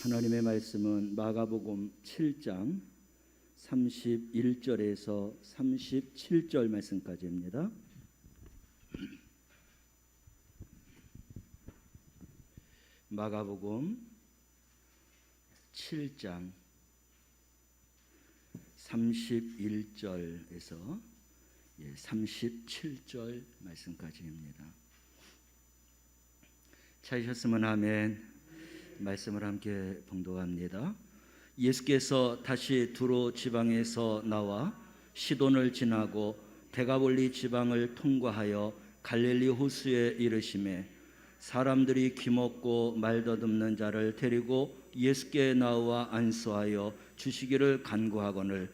하나님의 말씀은 마가복음 7장 31절에서 37절 말씀까지입니다. 마가복음 7장 31절에서 37절 말씀까지입니다. 찾으셨으면 아멘. 말씀을 함께 봉독합니다. 예수께서 다시 두로 지방에서 나와 시돈을 지나고 데가볼리 지방을 통과하여 갈릴리 호수에 이르시매 사람들이 기먹고 말 더듬는 자를 데리고 예수께 나와 안수하여 주시기를 간구하거늘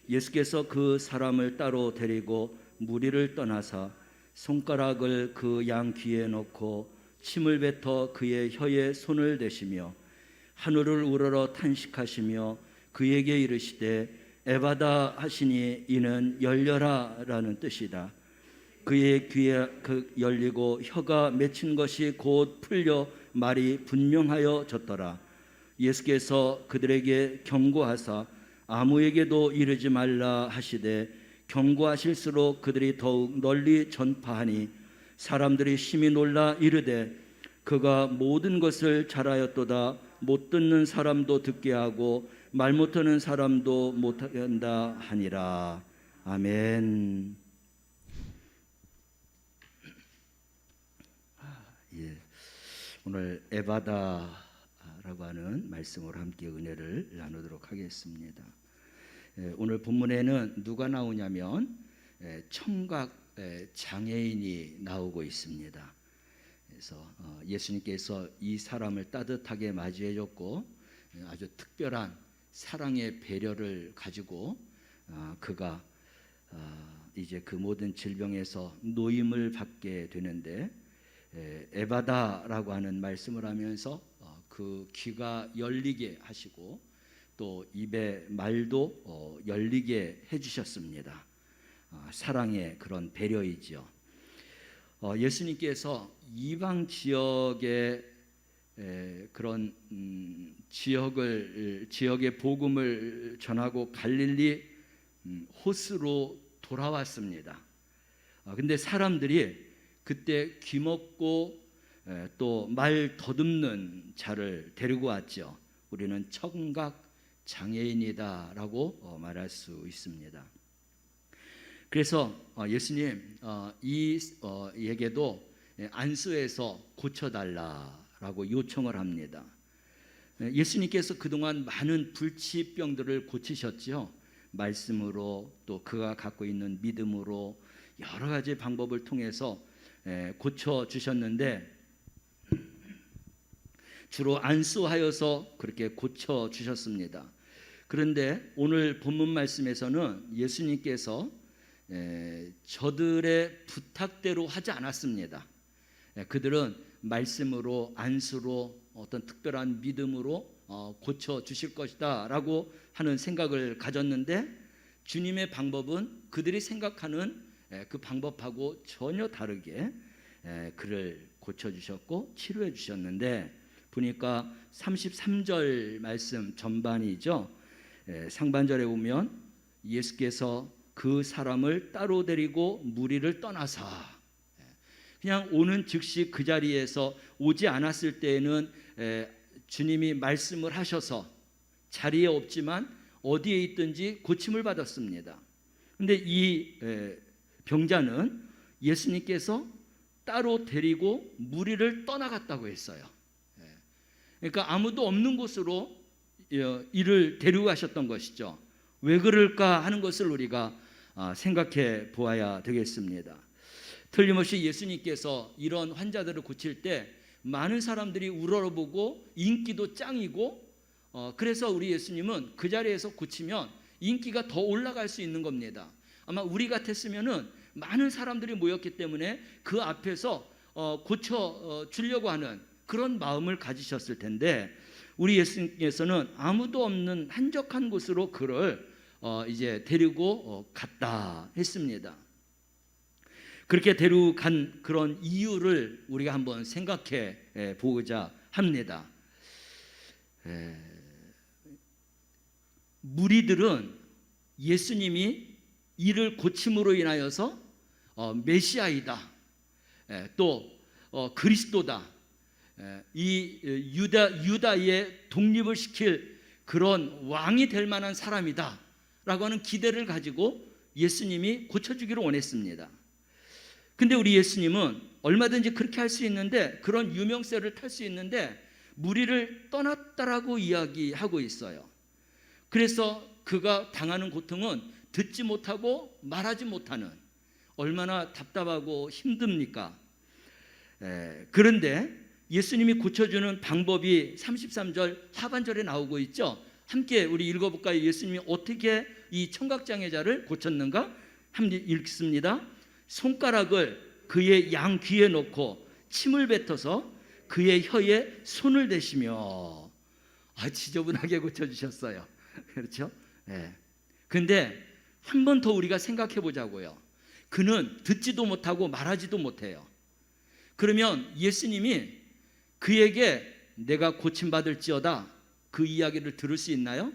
예수께서 그 사람을 따로 데리고 무리를 떠나사 손가락을 그 양 귀에 넣고 침을 뱉어 그의 혀에 손을 대시며 하늘을 우러러 탄식하시며 그에게 이르시되 에바다 하시니 이는 열려라 라는 뜻이다. 그의 귀에 열리고 혀가 맺힌 것이 곧 풀려 말이 분명하여 졌더라. 예수께서 그들에게 경고하사 아무에게도 이르지 말라 하시되 경고하실수록 그들이 더욱 널리 전파하니 사람들이 심히 놀라 이르되 그가 모든 것을 잘하였도다. 못 듣는 사람도 듣게 하고 말 못하는 사람도 못한다 하니라. 아멘. 오늘 에바다라고 하는 말씀으로 함께 은혜를 나누도록 하겠습니다. 오늘 본문에는 누가 나오냐면 청각 장애인이 나오고 있습니다. 그래서 예수님께서 이 사람을 따뜻하게 맞이해 줬고 아주 특별한 사랑의 배려를 가지고 그가 이제 그 모든 질병에서 노임을 받게 되는데 에바다라고 하는 말씀을 하면서 그 귀가 열리게 하시고 또 입의 말도 열리게 해주셨습니다. 사랑의 그런 배려이죠. 예수님께서 이방 지역의 그런 지역의 복음을 전하고 갈릴리 호수로 돌아왔습니다. 근데 사람들이 그때 귀먹고 또 말 더듬는 자를 데리고 왔죠. 우리는 청각 장애인이다라고 말할 수 있습니다. 그래서 예수님 이에게도 안수해서 고쳐달라라고 요청을 합니다. 예수님께서 그동안 많은 불치병들을 고치셨죠. 말씀으로 또 그가 갖고 있는 믿음으로 여러 가지 방법을 통해서 고쳐주셨는데 주로 안수하여서 그렇게 고쳐주셨습니다. 그런데 오늘 본문 말씀에서는 예수님께서 저들의 부탁대로 하지 않았습니다. 그들은 말씀으로 안수로 어떤 특별한 믿음으로 고쳐주실 것이다 라고 하는 생각을 가졌는데 주님의 방법은 그들이 생각하는 그 방법하고 전혀 다르게 그를 고쳐주셨고 치료해 주셨는데 보니까 33절 말씀 전반이죠. 상반절에 보면 예수께서 그 사람을 따로 데리고 무리를 떠나사 그냥 오는 즉시 그 자리에서 오지 않았을 때에는 주님이 말씀을 하셔서 자리에 없지만 어디에 있든지 고침을 받았습니다. 그런데 이 병자는 예수님께서 따로 데리고 무리를 떠나갔다고 했어요. 그러니까 아무도 없는 곳으로 이를 데리고 가셨던 것이죠. 왜 그럴까 하는 것을 우리가 생각해 보아야 되겠습니다. 틀림없이 예수님께서 이런 환자들을 고칠 때 많은 사람들이 우러러보고 인기도 짱이고 그래서 우리 예수님은 그 자리에서 고치면 인기가 더 올라갈 수 있는 겁니다. 아마 우리 같았으면은 많은 사람들이 모였기 때문에 그 앞에서 고쳐주려고 하는 그런 마음을 가지셨을 텐데 우리 예수님께서는 아무도 없는 한적한 곳으로 그를 이제 데리고 갔다 했습니다. 그렇게 데려간 그런 이유를 우리가 한번 생각해 보고자 합니다. 무리들은 예수님이 이를 고침으로 인하여서 메시아이다, 또 그리스도다, 이 유다의 독립을 시킬 그런 왕이 될 만한 사람이다 라고 하는 기대를 가지고 예수님이 고쳐주기를 원했습니다. 근데 우리 예수님은 얼마든지 그렇게 할 수 있는데, 그런 유명세를 탈 수 있는데 무리를 떠났다라고 이야기하고 있어요. 그래서 그가 당하는 고통은 듣지 못하고 말하지 못하는, 얼마나 답답하고 힘듭니까? 그런데 예수님이 고쳐주는 방법이 33절 하반절에 나오고 있죠. 함께 우리 읽어볼까요? 예수님이 어떻게 이 청각장애자를 고쳤는가? 함께 읽습니다. 손가락을 그의 양 귀에 놓고 침을 뱉어서 그의 혀에 손을 대시며, 지저분하게 고쳐주셨어요. 그렇죠? 근데 한 번 더 우리가 생각해 보자고요. 그는 듣지도 못하고 말하지도 못해요. 그러면 예수님이 그에게 내가 고침받을지어다 그 이야기를 들을 수 있나요?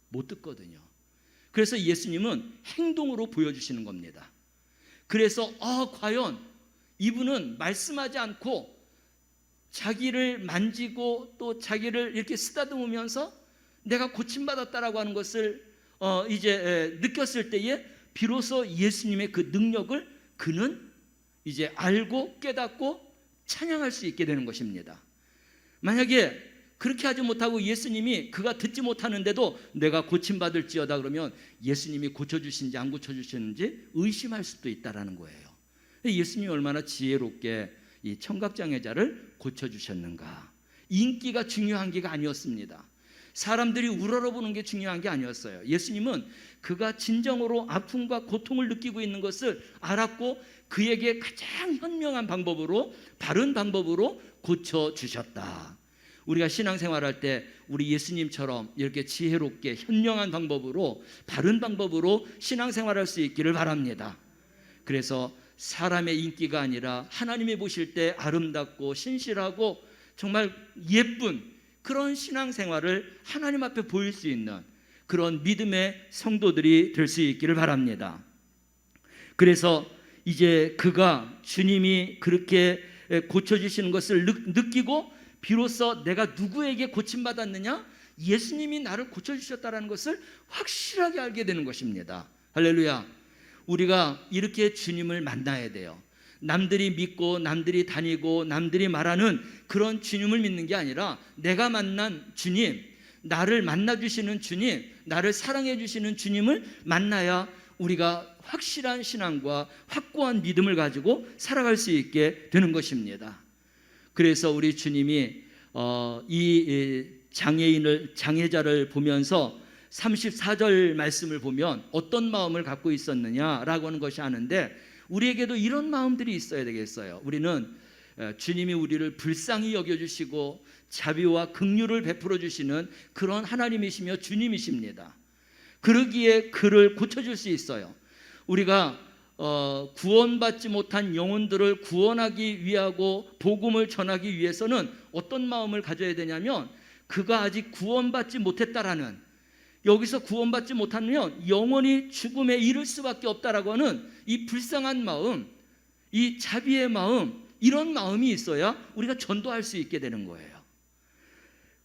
못 듣거든요. 그래서 예수님은 행동으로 보여주시는 겁니다. 그래서 과연 이분은 말씀하지 않고 자기를 만지고 또 자기를 이렇게 쓰다듬으면서 내가 고침받았다라고 하는 것을 이제 느꼈을 때에 비로소 예수님의 그 능력을 그는 이제 알고 깨닫고 찬양할 수 있게 되는 것입니다. 만약에 그렇게 하지 못하고 예수님이 그가 듣지 못하는데도 내가 고침받을지어다 그러면 예수님이 고쳐주신지 안 고쳐주시는지 의심할 수도 있다라는 거예요. 예수님이 얼마나 지혜롭게 이 청각장애자를 고쳐주셨는가. 인기가 중요한 게 아니었습니다. 사람들이 우러러보는 게 중요한 게 아니었어요. 예수님은 그가 진정으로 아픔과 고통을 느끼고 있는 것을 알았고 그에게 가장 현명한 방법으로, 바른 방법으로 고쳐주셨다. 우리가 신앙생활할 때 우리 예수님처럼 이렇게 지혜롭게 현명한 방법으로, 바른 방법으로 신앙생활할 수 있기를 바랍니다. 그래서 사람의 인기가 아니라 하나님이 보실 때 아름답고 신실하고 정말 예쁜 그런 신앙생활을 하나님 앞에 보일 수 있는 그런 믿음의 성도들이 될 수 있기를 바랍니다. 그래서 이제 그가 주님이 그렇게 고쳐주시는 것을 느끼고 비로소 내가 누구에게 고침받았느냐? 예수님이 나를 고쳐주셨다는 것을 확실하게 알게 되는 것입니다. 할렐루야. 우리가 이렇게 주님을 만나야 돼요. 남들이 믿고 남들이 다니고 남들이 말하는 그런 주님을 믿는 게 아니라 내가 만난 주님, 나를 만나주시는 주님, 나를 사랑해 주시는 주님을 만나야 우리가 확실한 신앙과 확고한 믿음을 가지고 살아갈 수 있게 되는 것입니다. 그래서 우리 주님이 이 장애자를 보면서 34절 말씀을 보면 어떤 마음을 갖고 있었느냐라고 하는 것이 아는데, 우리에게도 이런 마음들이 있어야 되겠어요. 우리는 주님이 우리를 불쌍히 여겨주시고 자비와 긍휼을 베풀어 주시는 그런 하나님이시며 주님이십니다. 그러기에 그를 고쳐줄 수 있어요. 우리가 구원받지 못한 영혼들을 구원하기 위하고 복음을 전하기 위해서는 어떤 마음을 가져야 되냐면, 그가 아직 구원받지 못했다라는, 여기서 구원받지 못하면 영원히 죽음에 이를 수밖에 없다라고 하는 이 불쌍한 마음, 이 자비의 마음, 이런 마음이 있어야 우리가 전도할 수 있게 되는 거예요.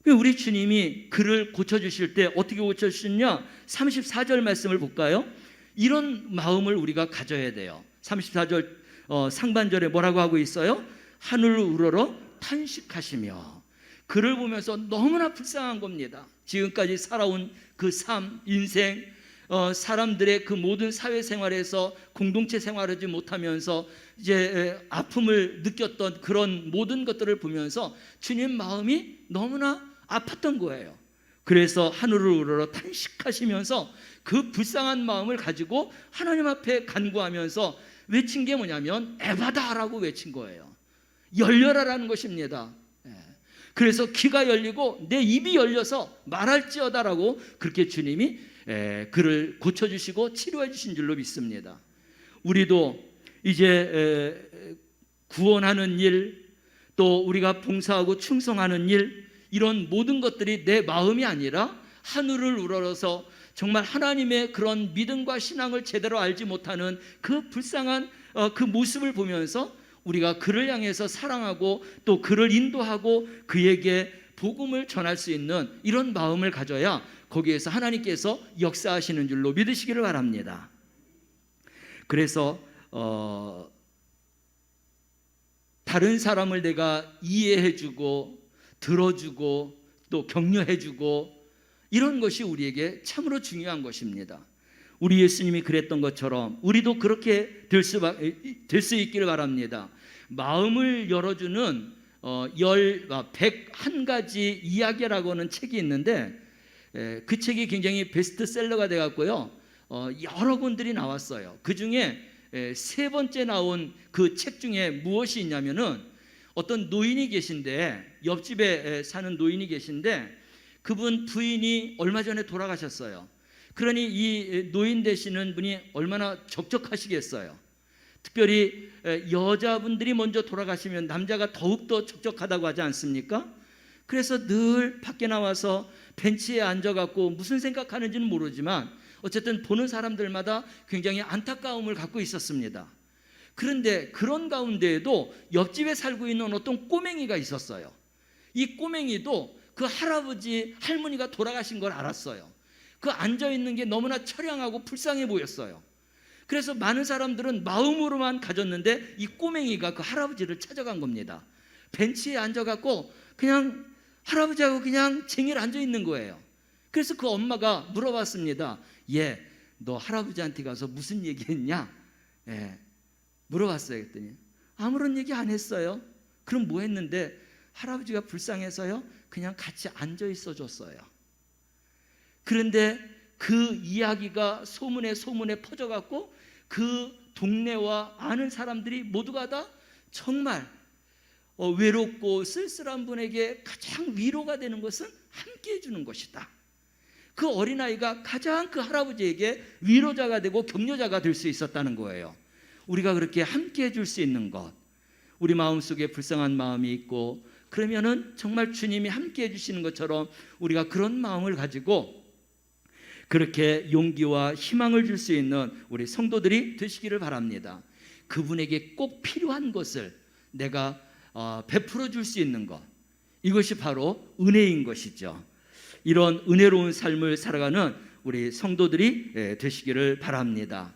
우리 주님이 그를 고쳐주실 때 어떻게 고쳐주셨냐? 34절 말씀을 볼까요? 이런 마음을 우리가 가져야 돼요. 34절 상반절에 뭐라고 하고 있어요? 하늘을 우러러 탄식하시며. 그를 보면서 너무나 불쌍한 겁니다. 지금까지 살아온 그 삶, 인생, 사람들의 그 모든 사회생활에서 공동체 생활하지 못하면서 이제 아픔을 느꼈던 그런 모든 것들을 보면서 주님 마음이 너무나 아팠던 거예요. 그래서 하늘을 우러러 탄식하시면서 그 불쌍한 마음을 가지고 하나님 앞에 간구하면서 외친 게 뭐냐면 에바다라고 외친 거예요. 열려라라는 것입니다. 그래서 귀가 열리고 내 입이 열려서 말할지어다라고 그렇게 주님이 그를 고쳐주시고 치료해 주신 줄로 믿습니다. 우리도 이제 구원하는 일, 또 우리가 봉사하고 충성하는 일, 이런 모든 것들이 내 마음이 아니라 하늘을 우러러서 정말 하나님의 그런 믿음과 신앙을 제대로 알지 못하는 그 불쌍한 그 모습을 보면서 우리가 그를 향해서 사랑하고 또 그를 인도하고 그에게 복음을 전할 수 있는 이런 마음을 가져야 거기에서 하나님께서 역사하시는 줄로 믿으시기를 바랍니다. 그래서 다른 사람을 내가 이해해주고 들어주고 또 격려해주고 이런 것이 우리에게 참으로 중요한 것입니다. 우리 예수님이 그랬던 것처럼 우리도 그렇게 될 수 있기를 바랍니다. 마음을 열어주는 101가지 이야기라고 하는 책이 있는데 그 책이 굉장히 베스트셀러가 되었고요. 여러 권들이 나왔어요. 그 중에 세 번째 나온 그 책 중에 무엇이 있냐면은 어떤 노인이 계신데, 옆집에 사는 노인이 계신데 그분 부인이 얼마 전에 돌아가셨어요. 그러니 이 노인 되시는 분이 얼마나 적적하시겠어요. 특별히 여자분들이 먼저 돌아가시면 남자가 더욱더 적적하다고 하지 않습니까? 그래서 늘 밖에 나와서 벤치에 앉아갖고 무슨 생각하는지는 모르지만 어쨌든 보는 사람들마다 굉장히 안타까움을 갖고 있었습니다. 그런데 그런 가운데에도 옆집에 살고 있는 어떤 꼬맹이가 있었어요. 이 꼬맹이도 그 할아버지, 할머니가 돌아가신 걸 알았어요. 그 앉아있는 게 너무나 처량하고 불쌍해 보였어요. 그래서 많은 사람들은 마음으로만 가졌는데 이 꼬맹이가 그 할아버지를 찾아간 겁니다. 벤치에 앉아갖고 그냥 할아버지하고 그냥 쟁일 앉아있는 거예요. 그래서 그 엄마가 물어봤습니다. 얘, 너 할아버지한테 가서 무슨 얘기했냐? 물어봤어요. 그랬더니 아무런 얘기 안 했어요. 그럼 뭐 했는데 할아버지가 불쌍해서요 그냥 같이 앉아있어 줬어요. 그런데 그 이야기가 소문에 퍼져갖고 그 동네와 아는 사람들이 모두가 다 정말 외롭고 쓸쓸한 분에게 가장 위로가 되는 것은 함께 해주는 것이다. 그 어린아이가 가장 그 할아버지에게 위로자가 되고 격려자가 될 수 있었다는 거예요. 우리가 그렇게 함께 해줄 수 있는 것, 우리 마음속에 불쌍한 마음이 있고 그러면은 정말 주님이 함께 해주시는 것처럼 우리가 그런 마음을 가지고 그렇게 용기와 희망을 줄 수 있는 우리 성도들이 되시기를 바랍니다. 그분에게 꼭 필요한 것을 내가 베풀어 줄 수 있는 것, 이것이 바로 은혜인 것이죠. 이런 은혜로운 삶을 살아가는 우리 성도들이 되시기를 바랍니다.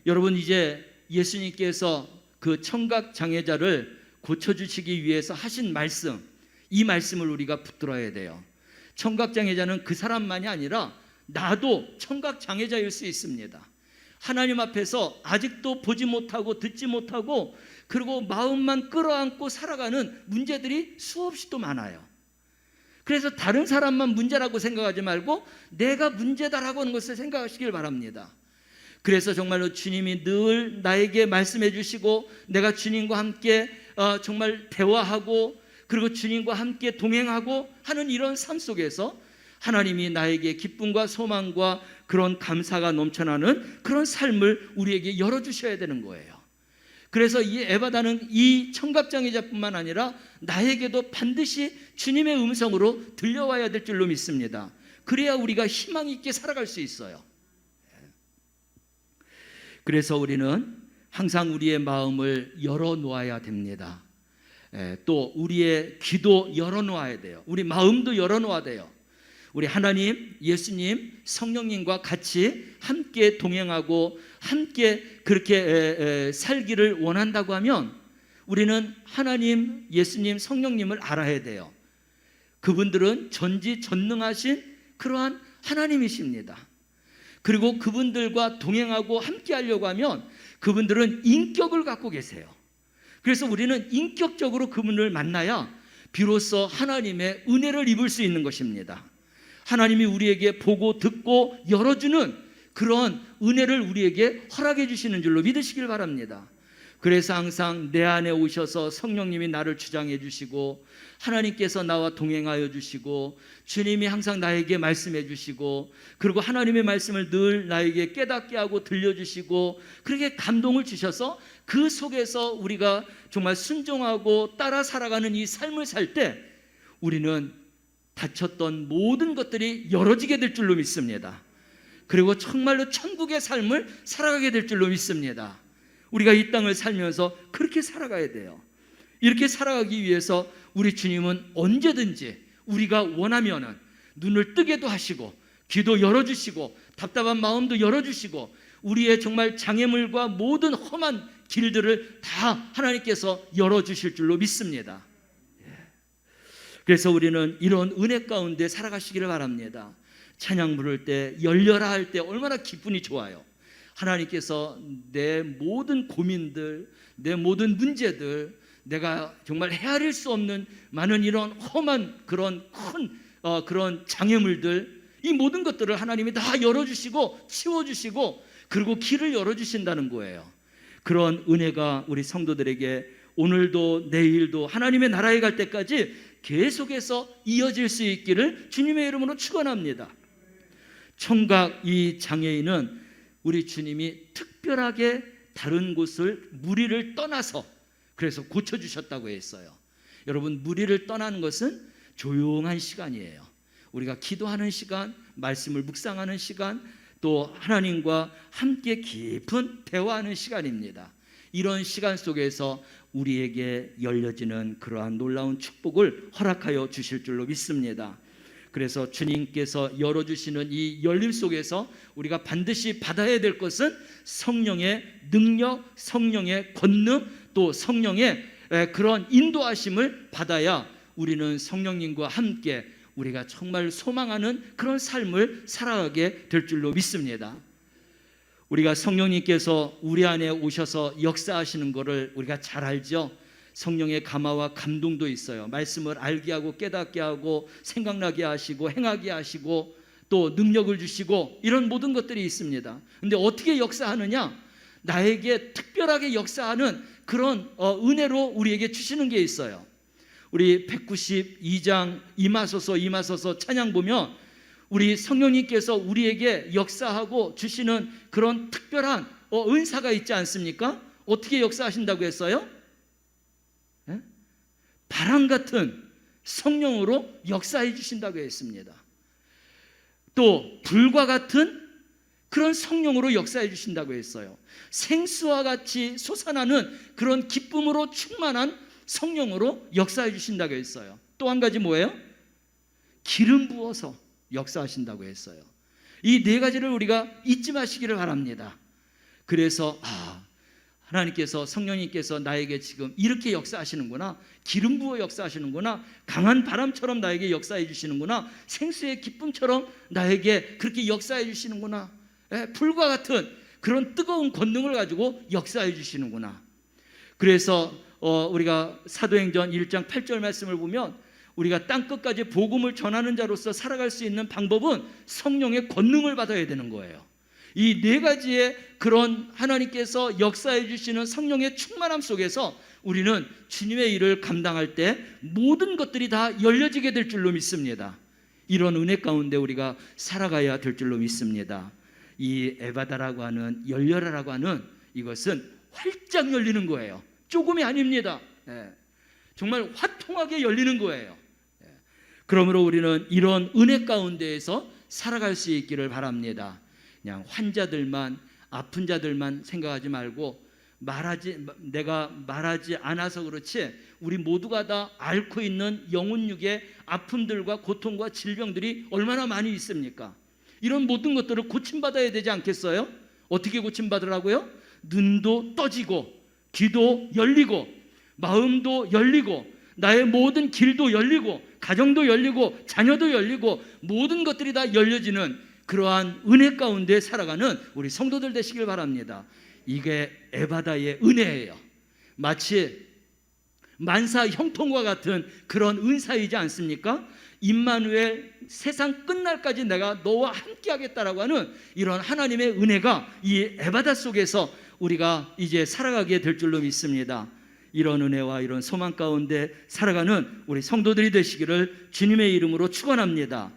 여러분, 이제 예수님께서 그 청각장애자를 고쳐주시기 위해서 하신 말씀, 이 말씀을 우리가 붙들어야 돼요. 청각장애자는 그 사람만이 아니라 나도 청각장애자일 수 있습니다. 하나님 앞에서 아직도 보지 못하고 듣지 못하고 그리고 마음만 끌어안고 살아가는 문제들이 수없이 또 많아요. 그래서 다른 사람만 문제라고 생각하지 말고 내가 문제다라고 하는 것을 생각하시길 바랍니다. 그래서 정말로 주님이 늘 나에게 말씀해 주시고 내가 주님과 함께 정말 대화하고 그리고 주님과 함께 동행하고 하는 이런 삶 속에서 하나님이 나에게 기쁨과 소망과 그런 감사가 넘쳐나는 그런 삶을 우리에게 열어주셔야 되는 거예요. 그래서 이 에바다는 이 청각장애자뿐만 아니라 나에게도 반드시 주님의 음성으로 들려와야 될 줄로 믿습니다. 그래야 우리가 희망 있게 살아갈 수 있어요. 그래서 우리는 항상 우리의 마음을 열어놓아야 됩니다. 또 우리의 귀도 열어놓아야 돼요. 우리 마음도 열어놓아야 돼요. 우리 하나님, 예수님, 성령님과 같이 함께 동행하고 함께 그렇게 살기를 원한다고 하면 우리는 하나님, 예수님, 성령님을 알아야 돼요. 그분들은 전지전능하신 그러한 하나님이십니다. 그리고 그분들과 동행하고 함께 하려고 하면 그분들은 인격을 갖고 계세요. 그래서 우리는 인격적으로 그분을 만나야 비로소 하나님의 은혜를 입을 수 있는 것입니다. 하나님이 우리에게 보고 듣고 열어주는 그런 은혜를 우리에게 허락해 주시는 줄로 믿으시길 바랍니다. 그래서 항상 내 안에 오셔서 성령님이 나를 주장해 주시고, 하나님께서 나와 동행하여 주시고, 주님이 항상 나에게 말씀해 주시고, 그리고 하나님의 말씀을 늘 나에게 깨닫게 하고 들려주시고, 그렇게 감동을 주셔서 그 속에서 우리가 정말 순종하고 따라 살아가는 이 삶을 살 때 우리는 닫혔던 모든 것들이 열어지게 될 줄로 믿습니다. 그리고 정말로 천국의 삶을 살아가게 될 줄로 믿습니다. 우리가 이 땅을 살면서 그렇게 살아가야 돼요. 이렇게 살아가기 위해서 우리 주님은 언제든지 우리가 원하면은 눈을 뜨게도 하시고, 귀도 열어주시고, 답답한 마음도 열어주시고, 우리의 정말 장애물과 모든 험한 길들을 다 하나님께서 열어주실 줄로 믿습니다. 그래서 우리는 이런 은혜 가운데 살아가시기를 바랍니다. 찬양 부를 때, 열려라 할 때 얼마나 기분이 좋아요. 하나님께서 내 모든 고민들, 내 모든 문제들, 내가 정말 헤아릴 수 없는 많은 이런 험한 그런 큰 그런 장애물들, 이 모든 것들을 하나님이 다 열어주시고 치워주시고, 그리고 길을 열어주신다는 거예요. 그런 은혜가 우리 성도들에게 오늘도 내일도 하나님의 나라에 갈 때까지 계속해서 이어질 수 있기를 주님의 이름으로 축원합니다. 청각 이 장애인은 우리 주님이 특별하게 다른 곳을 무리를 떠나서 그래서 고쳐주셨다고 했어요. 여러분, 무리를 떠나는 것은 조용한 시간이에요. 우리가 기도하는 시간, 말씀을 묵상하는 시간, 또 하나님과 함께 깊은 대화하는 시간입니다. 이런 시간 속에서 우리에게 열려지는 그러한 놀라운 축복을 허락하여 주실 줄로 믿습니다. 그래서 주님께서 열어주시는 이 열림 속에서 우리가 반드시 받아야 될 것은 성령의 능력, 성령의 권능, 또 성령의 그런 인도하심을 받아야 우리는 성령님과 함께 우리가 정말 소망하는 그런 삶을 살아가게 될 줄로 믿습니다. 우리가 성령님께서 우리 안에 오셔서 역사하시는 것을 우리가 잘 알죠. 성령의 감화와 감동도 있어요. 말씀을 알게 하고 깨닫게 하고 생각나게 하시고 행하게 하시고 또 능력을 주시고 이런 모든 것들이 있습니다. 근데 어떻게 역사하느냐? 나에게 특별하게 역사하는 그런 은혜로 우리에게 주시는 게 있어요. 우리 192장 임하소서 찬양 보면 우리 성령님께서 우리에게 역사하고 주시는 그런 특별한 은사가 있지 않습니까? 어떻게 역사하신다고 했어요? 바람 같은 성령으로 역사해 주신다고 했습니다. 또 불과 같은 그런 성령으로 역사해 주신다고 했어요. 생수와 같이 솟아나는 그런 기쁨으로 충만한 성령으로 역사해 주신다고 했어요. 또 한 가지 뭐예요? 기름 부어서 역사하신다고 했어요. 이 네 가지를 우리가 잊지 마시기를 바랍니다. 그래서 하나님께서, 성령님께서 나에게 지금 이렇게 역사하시는구나, 기름 부어 역사하시는구나, 강한 바람처럼 나에게 역사해 주시는구나, 생수의 기쁨처럼 나에게 그렇게 역사해 주시는구나, 불과 같은 그런 뜨거운 권능을 가지고 역사해 주시는구나. 그래서 우리가 사도행전 1장 8절 말씀을 보면 우리가 땅끝까지 복음을 전하는 자로서 살아갈 수 있는 방법은 성령의 권능을 받아야 되는 거예요. 이 네 가지의 그런 하나님께서 역사해 주시는 성령의 충만함 속에서 우리는 주님의 일을 감당할 때 모든 것들이 다 열려지게 될 줄로 믿습니다. 이런 은혜 가운데 우리가 살아가야 될 줄로 믿습니다. 이 에바다라고 하는, 열려라라고 하는 이것은 활짝 열리는 거예요. 조금이 아닙니다. 정말 화통하게 열리는 거예요. 그러므로 우리는 이런 은혜 가운데에서 살아갈 수 있기를 바랍니다. 그냥 환자들만, 아픈 자들만 생각하지 말고, 내가 말하지 않아서 그렇지 우리 모두가 다 앓고 있는 영혼육의 아픔들과 고통과 질병들이 얼마나 많이 있습니까? 이런 모든 것들을 고침받아야 되지 않겠어요? 어떻게 고침받으라고요? 눈도 떠지고, 귀도 열리고, 마음도 열리고, 나의 모든 길도 열리고, 가정도 열리고, 자녀도 열리고, 모든 것들이 다 열려지는 그러한 은혜 가운데 살아가는 우리 성도들 되시길 바랍니다. 이게 에바다의 은혜예요. 마치 만사 형통과 같은 그런 은사이지 않습니까? 임마누엘, 세상 끝날까지 내가 너와 함께 하겠다라고 하는 이런 하나님의 은혜가 이 에바다 속에서 우리가 이제 살아가게 될 줄로 믿습니다. 이런 은혜와 이런 소망 가운데 살아가는 우리 성도들이 되시기를 주님의 이름으로 축원합니다.